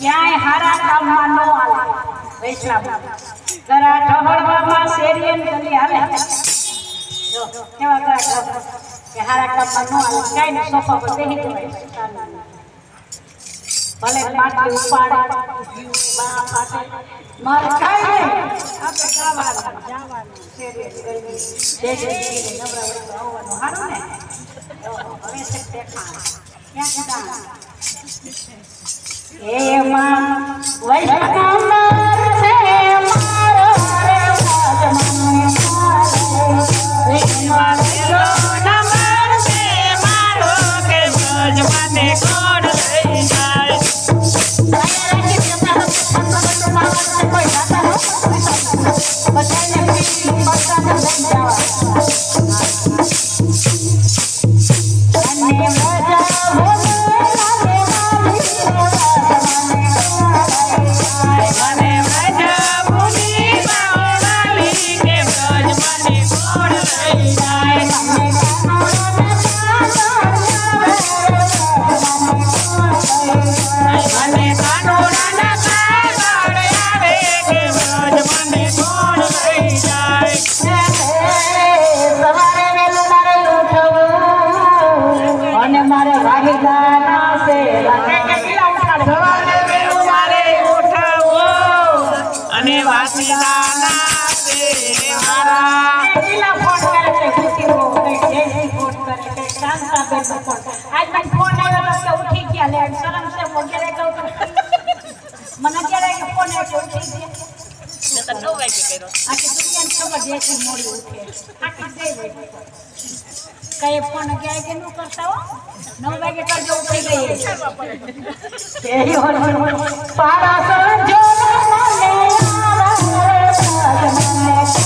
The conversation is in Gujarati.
ક્યાંય હારા કામમાં ન આવે વૈષ્ણવ જરા ઢહળવામાં શેરીએ ગલી હાલે જો કેવા કરા કે હારા કામમાં ન આવે કાઈ સોફા પર બેહી જવાય ભલે પાટી ઉપાડે બા પાટે મારે કાઈ આપણે જવાનું શેરીએ ગલી દેખી નવરા વળવા આવવાનું હારું ને હવે છે દેખા ક્યાં કીધા એ માં વૈષ્ણવ છે મારો રે વાજમને મારો નમર છે મારો કે વાજમને કોણ લઈ જાય કોઈ જાતા હો બધાને પીડી પત્તાને લઈ જવા અને મજા હોવે आज मैं फोन आया तो उठी क्या ले शर्म से वगैरह तो मना क्या रे फोन आया तो उठी गया तो 9 वागे करो आके दुनिया ने खबर जैसे मोड़ी उठे आके दे वे कई फोन क्या के नो करता हो 9 वागे कर जो उठी गई तेरी हो पारा सो जो ले यार